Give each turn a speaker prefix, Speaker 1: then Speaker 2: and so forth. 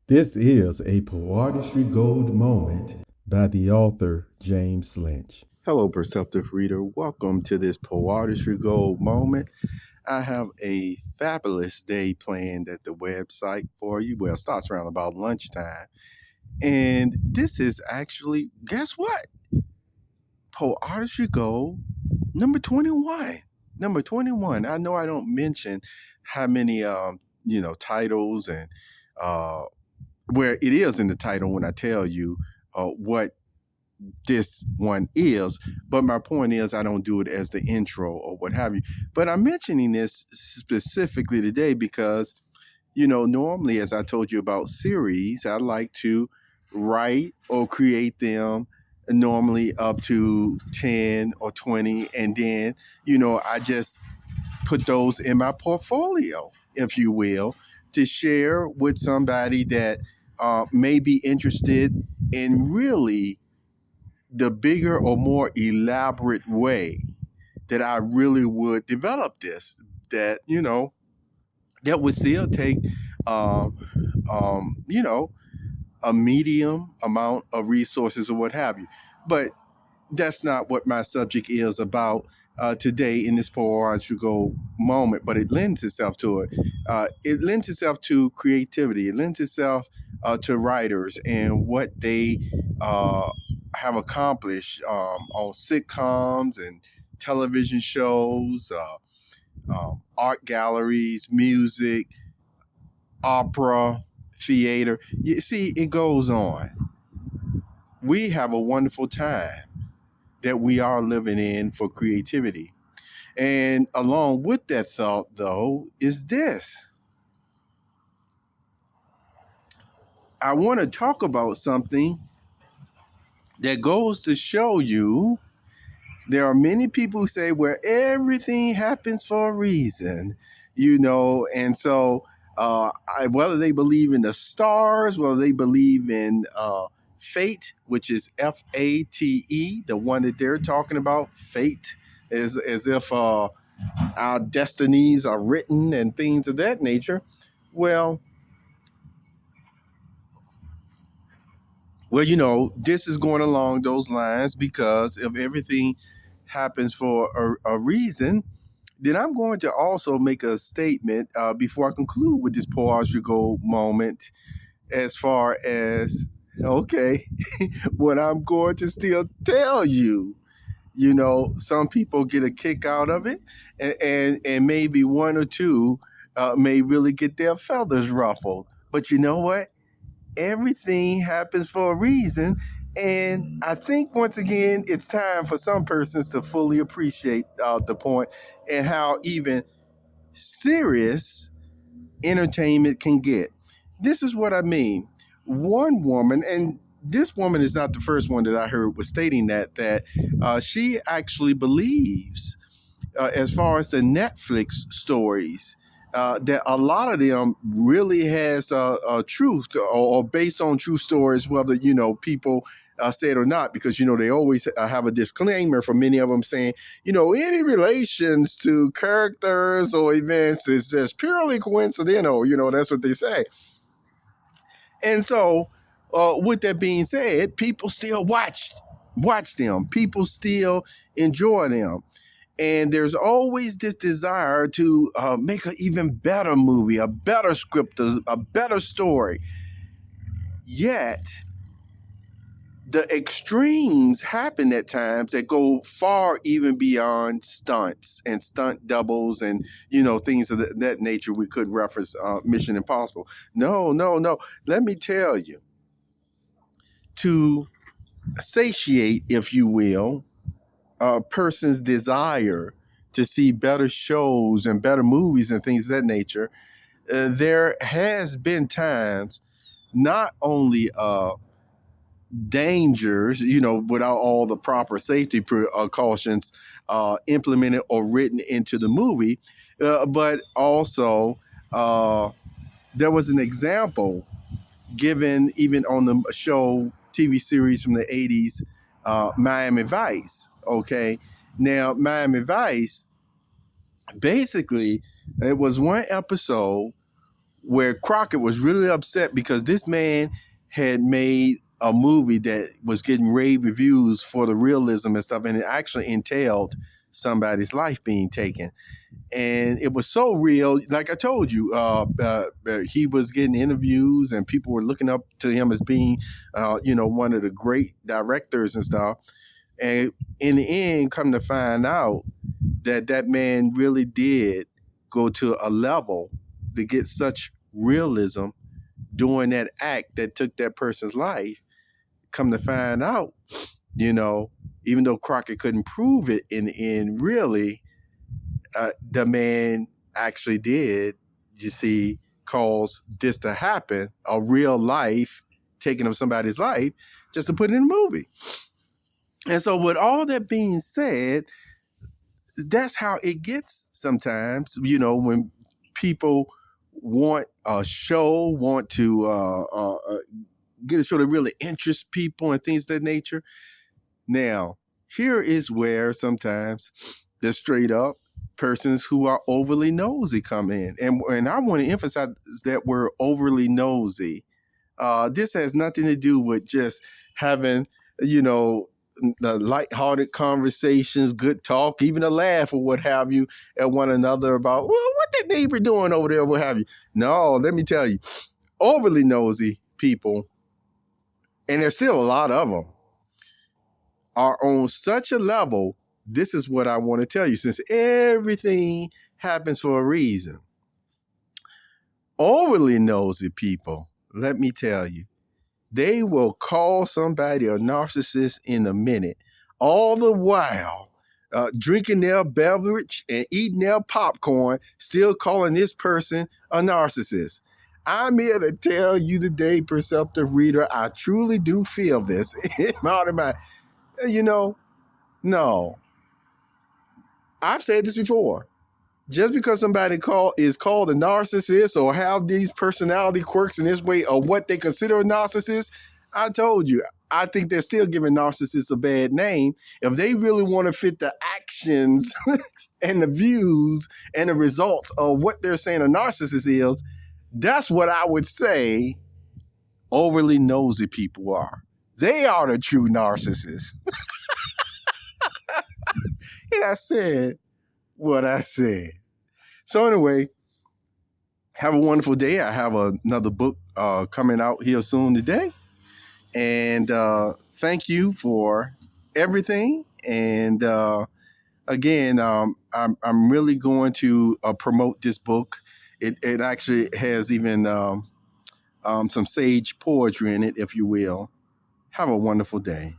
Speaker 1: This is a Poeartistry Gold Moment by the author James Lynch. Hello, Perceptive Reader. Welcome to this Poeartistry Gold Moment. I have a fabulous day planned at the website for you. Well, it starts around about lunchtime. And this is actually, guess what? Poeartistry Gold number 21. Number 21. I know I don't mention how many, titles and uh, where it is in the title when I tell you what this one is. But my point is, I don't do it as the intro or what have you. But I'm mentioning this specifically today because, normally, as I told you about series, I like to write or create them normally up to 10 or 20. And then, I just put those in my portfolio, if you will, to share with somebody that may be interested in really the bigger or more elaborate way that I really would develop this, that would still take, um, um, you know, a medium amount of resources or what have you. But that's not what my subject is about today in this poetical moment, but it lends itself to it. It lends itself to creativity. It lends itself to writers and what they uh, have accomplished on sitcoms and television shows, art galleries, music, opera, theater. You see, it goes on. We have a wonderful time that we are living in for creativity. And along with that thought, though, is this. I want to talk about something that goes to show you there are many people who say where everything happens for a reason, and so whether they believe in the stars, whether they believe in fate, which is FATE, the one that they're talking about, fate, as if our destinies are written and things of that nature. Well, this is going along those lines because if everything happens for a reason, then I'm going to also make a statement before I conclude with this poetry gold moment as far as, okay, what I'm going to still tell you. Some people get a kick out of it, and maybe one or two may really get their feathers ruffled. But you know what? Everything happens for a reason. And I think, once again, it's time for some persons to fully appreciate the point and how even serious entertainment can get. This is what I mean. One woman, and this woman is not the first one that I heard was stating that she actually believes, as far as the Netflix stories, that a lot of them really has a truth or based on true stories, whether people say it or not, because they always have a disclaimer for many of them saying, any relations to characters or events is just purely coincidental. That's what they say. And so, with that being said, people still watch them. People still enjoy them. And there's always this desire to make an even better movie, a better script, a better story. Yet, the extremes happen at times that go far even beyond stunts and stunt doubles and, things of that nature. We could reference Mission Impossible. No, no, no. Let me tell you, to satiate, if you will, a person's desire to see better shows and better movies and things of that nature, there has been times not only dangers, without all the proper safety precautions implemented or written into the movie, but also there was an example given even on the show TV series from the 80s, Miami Vice. Okay. Now, Miami Vice, basically, it was one episode where Crockett was really upset because this man had made a movie that was getting rave reviews for the realism and stuff, and it actually entailed somebody's life being taken. And it was so real. Like I told you, he was getting interviews, and people were looking up to him as being, one of the great directors and stuff. And in the end, come to find out that that man really did go to a level to get such realism doing that act that took that person's life. Come to find out, even though Crockett couldn't prove it in the end, really, the man actually did, you see, cause this to happen, a real life taking of somebody's life, just to put it in a movie. And so with all that being said, that's how it gets sometimes, when people want a show, want to get a show that really interests people and things of that nature. Now, here is where sometimes the straight up persons who are overly nosy come in. And I want to emphasize that word overly nosy. This has nothing to do with just having, the lighthearted conversations, good talk, even a laugh or what have you at one another about, well, what that neighbor doing over there, what have you. No, let me tell you, overly nosy people, and there's still a lot of them, are on such a level. This is what I want to tell you, since everything happens for a reason. Overly nosy people, let me tell you, they will call somebody a narcissist in a minute, all the while drinking their beverage and eating their popcorn, still calling this person a narcissist. I'm here to tell you today, perceptive reader, I truly do feel this in my heart and mind. No. I've said this before. Just because somebody is called a narcissist or have these personality quirks in this way, or what they consider a narcissist, I told you, I think they're still giving narcissists a bad name. If they really want to fit the actions and the views and the results of what they're saying a narcissist is, that's what I would say overly nosy people are. They are the true narcissists. And I said what I said. So anyway, have a wonderful day. I have another book coming out here soon today. And thank you for everything. And again, I'm really going to promote this book. It actually has even some sage poetry in it, if you will. Have a wonderful day.